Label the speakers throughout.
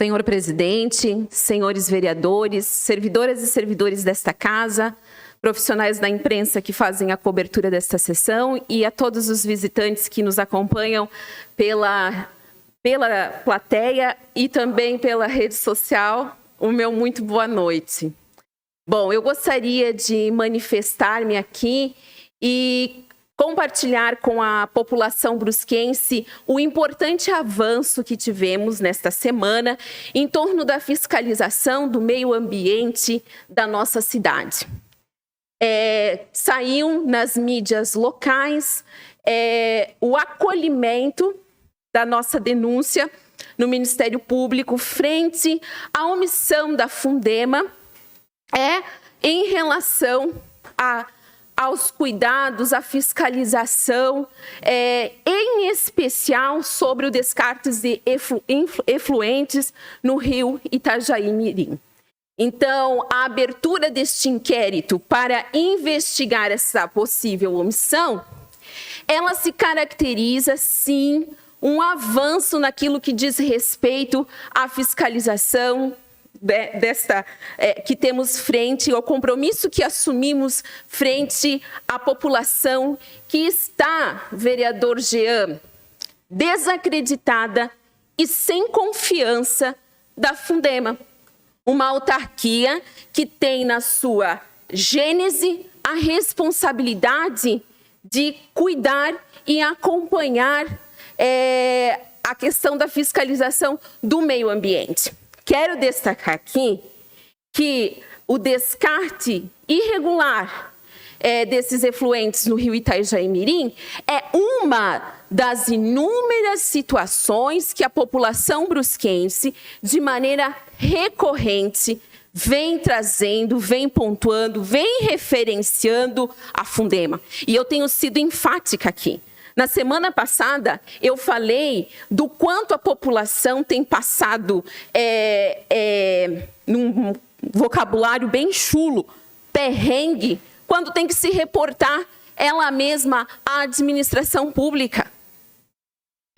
Speaker 1: Senhor presidente, senhores vereadores, servidoras e servidores desta casa, profissionais da imprensa que fazem a cobertura desta sessão e a todos os visitantes que nos acompanham pela plateia e também pela rede social, o meu muito boa noite. Bom, eu gostaria de manifestar-me aqui e compartilhar com a população brusquense o importante avanço que tivemos nesta semana em torno da fiscalização do meio ambiente da nossa cidade. Saiu nas mídias locais o acolhimento da nossa denúncia no Ministério Público frente à omissão da Fundema em relação aos cuidados, à fiscalização, em especial sobre o descarte de efluentes no rio Itajaí-Mirim. Então, a abertura deste inquérito para investigar essa possível omissão, ela se caracteriza, sim, um avanço naquilo que diz respeito à fiscalização que temos frente ao compromisso que assumimos frente à população que está, vereador Jean, desacreditada e sem confiança da Fundema. Uma autarquia que tem na sua gênese a responsabilidade de cuidar e acompanhar a questão da fiscalização do meio ambiente. Quero destacar aqui que o descarte irregular desses efluentes no rio Itajaí-Mirim é uma das inúmeras situações que a população brusquense, de maneira recorrente, vem trazendo, vem pontuando, vem referenciando a Fundema. E eu tenho sido enfática aqui. Na semana passada, eu falei do quanto a população tem passado, num vocabulário bem chulo, perrengue, quando tem que se reportar ela mesma à administração pública.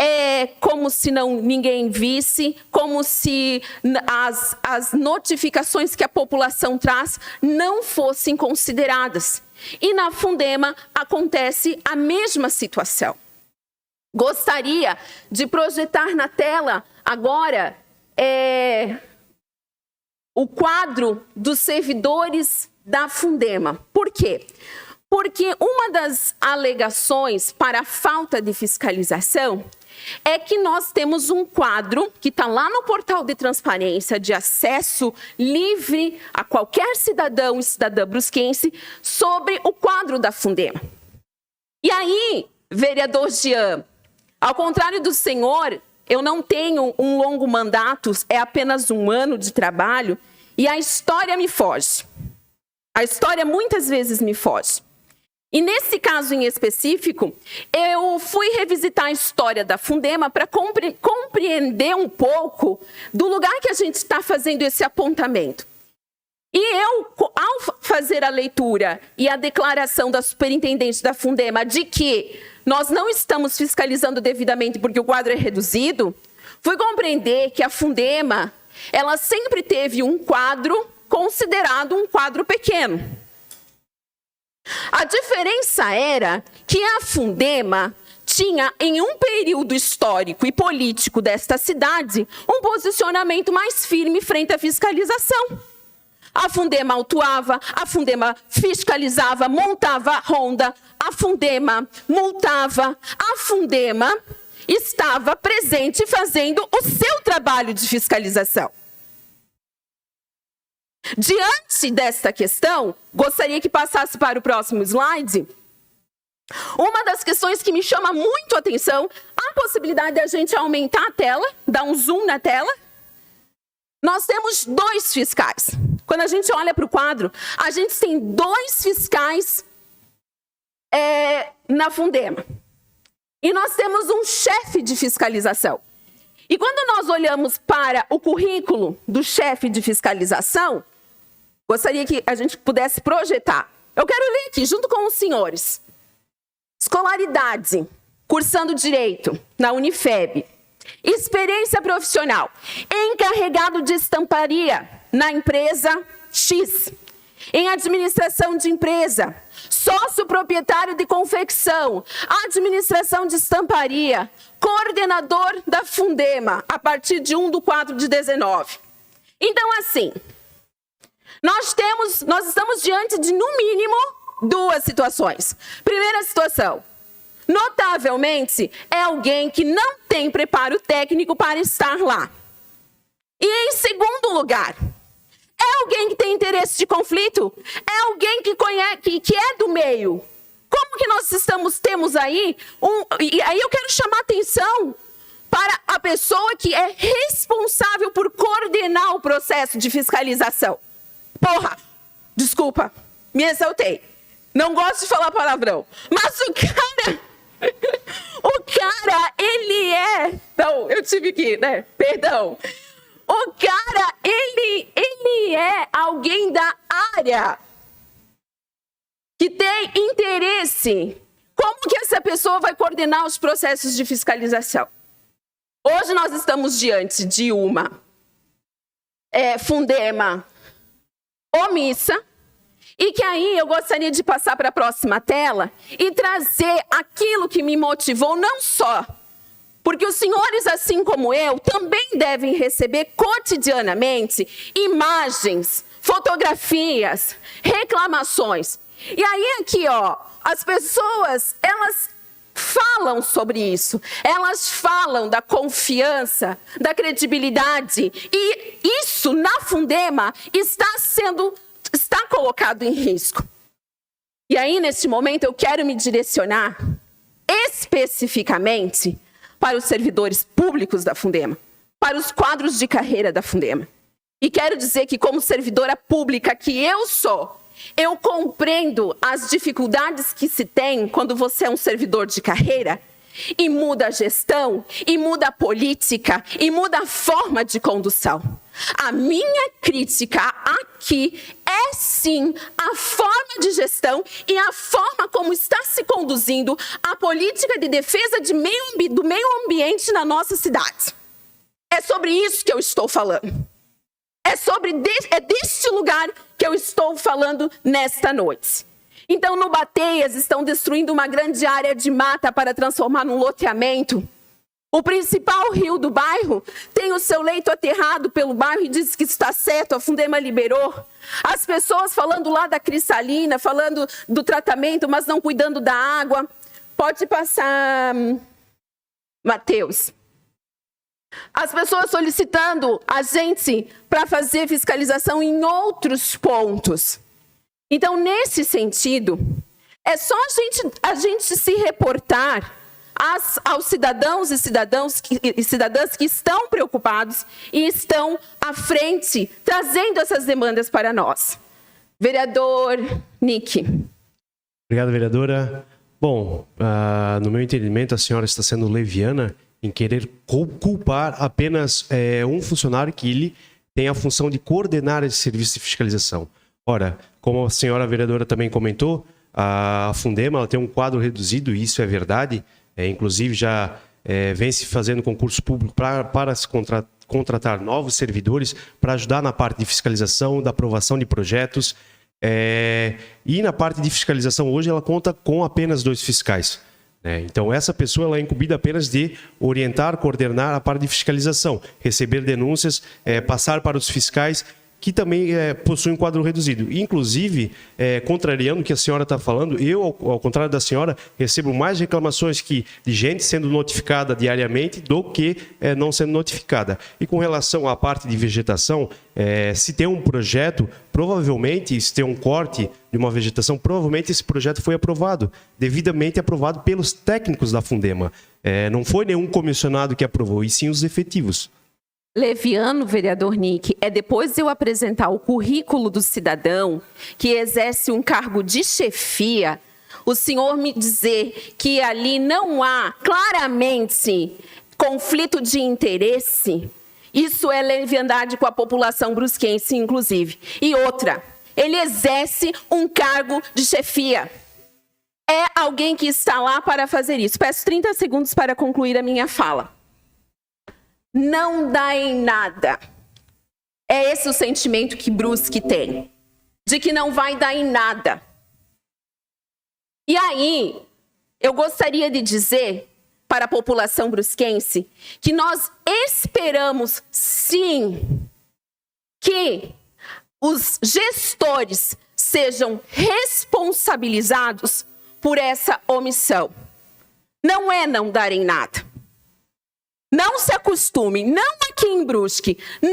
Speaker 1: É como se ninguém visse, como se as notificações que a população traz não fossem consideradas. E na Fundema acontece a mesma situação. Gostaria de projetar na tela agora o quadro dos servidores da Fundema. Por quê? Porque uma das alegações para a falta de fiscalização é que nós temos um quadro que está lá no portal de transparência de acesso livre a qualquer cidadão e cidadã brusquense sobre o quadro da Fundema. E aí, vereador Jean, ao contrário do senhor, eu não tenho um longo mandato, é apenas um ano de trabalho e a história me foge. A história muitas vezes me foge. E nesse caso em específico, eu fui revisitar a história da Fundema para compreender um pouco do lugar que a gente está fazendo esse apontamento. E eu, ao fazer a leitura e a declaração da superintendente da Fundema de que nós não estamos fiscalizando devidamente porque o quadro é reduzido, fui compreender que a Fundema, ela sempre teve um quadro considerado um quadro pequeno. A diferença era que a Fundema tinha, em um período histórico e político desta cidade, um posicionamento mais firme frente à fiscalização. A Fundema autuava, a Fundema fiscalizava, montava a ronda, a Fundema multava, a Fundema estava presente fazendo o seu trabalho de fiscalização. Diante desta questão, gostaria que passasse para o próximo slide. Uma das questões que me chama muito a atenção, a possibilidade de a gente aumentar a tela, dar um zoom na tela. Nós temos 2 fiscais. Quando a gente olha para o quadro, a gente tem 2 fiscais na Fundema. E nós temos um chefe de fiscalização. E quando nós olhamos para o currículo do chefe de fiscalização, gostaria que a gente pudesse projetar. Eu quero ler aqui, junto com os senhores. Escolaridade, cursando Direito na Unifeb. Experiência profissional. Encarregado de estamparia na empresa X. Em administração de empresa. Sócio proprietário de confecção. Administração de estamparia. Coordenador da Fundema, a partir de 1/4/19. Então, assim, nós estamos diante de, no mínimo, 2 situações. Primeira situação. Notavelmente, é alguém que não tem preparo técnico para estar lá. E em segundo lugar, é alguém que tem interesse de conflito? É alguém que conhece, que é do meio? Como que nós temos aí? E aí eu quero chamar a atenção para a pessoa que é responsável por coordenar o processo de fiscalização. Porra, desculpa, me exaltei. Não gosto de falar palavrão. Mas o cara, ele é... Não, eu tive que, né? Perdão. O cara, ele é alguém da área que tem interesse. Como que essa pessoa vai coordenar os processos de fiscalização? Hoje nós estamos diante de uma Fundema omissa, e que aí eu gostaria de passar para a próxima tela e trazer aquilo que me motivou, não só porque os senhores, assim como eu, também devem receber cotidianamente imagens, fotografias, reclamações. E aí aqui, ó, as pessoas, elas falam sobre isso. Elas falam da confiança, da credibilidade. E isso, na Fundema, está colocado em risco. E aí, neste momento, eu quero me direcionar especificamente para os servidores públicos da Fundema, para os quadros de carreira da Fundema. E quero dizer que, como servidora pública que eu sou, eu compreendo as dificuldades que se tem quando você é um servidor de carreira e muda a gestão, e muda a política, e muda a forma de condução. A minha crítica aqui é sim a forma de gestão e a forma como está se conduzindo a política de defesa do meio ambiente na nossa cidade. É sobre isso que eu estou falando. É deste lugar que eu estou falando nesta noite. Então, no Bateias, estão destruindo uma grande área de mata para transformar num loteamento. O principal rio do bairro tem o seu leito aterrado pelo bairro e diz que está certo, a Fundema liberou. As pessoas falando lá da cristalina, falando do tratamento, mas não cuidando da água. Pode passar, Matheus. As pessoas solicitando a gente para fazer fiscalização em outros pontos. Então, nesse sentido, é só a gente se reportar aos cidadãos e cidadãs que estão preocupados e estão à frente, trazendo essas demandas para nós. Vereador Nick.
Speaker 2: Obrigado, vereadora. Bom, no meu entendimento, a senhora está sendo leviana em querer culpar apenas um funcionário que ele tem a função de coordenar esse serviço de fiscalização. Ora, como a senhora vereadora também comentou, a Fundema ela tem um quadro reduzido, e isso é verdade. Inclusive, já vem se fazendo concurso público para se contratar novos servidores para ajudar na parte de fiscalização, da aprovação de projetos. E na parte de fiscalização, hoje, ela conta com apenas 2 fiscais. Então, essa pessoa ela é incumbida apenas de orientar, coordenar a parte de fiscalização, receber denúncias, passar para os fiscais, que também possuem um quadro reduzido. Inclusive, contrariando o que a senhora está falando, eu, ao contrário da senhora, recebo mais reclamações de gente sendo notificada diariamente do que não sendo notificada. E com relação à parte de vegetação, se tem um projeto, provavelmente, se tem um corte de uma vegetação, provavelmente esse projeto foi aprovado, devidamente aprovado pelos técnicos da Fundema. Não foi nenhum comissionado que aprovou, e sim os efetivos.
Speaker 1: Leviano, vereador Nick, é depois de eu apresentar o currículo do cidadão que exerce um cargo de chefia, o senhor me dizer que ali não há claramente conflito de interesse, isso é leviandade com a população brusquense, inclusive. E outra, ele exerce um cargo de chefia. É alguém que está lá para fazer isso. Peço 30 segundos para concluir a minha fala. não dá em nada. É esse o sentimento que Brusque tem, de que não vai dar em nada. E aí, eu gostaria de dizer para a população brusquense que nós esperamos, sim, que os gestores sejam responsabilizados por essa omissão. Não é não dar em nada. Não se acostume, não aqui em Brusque, não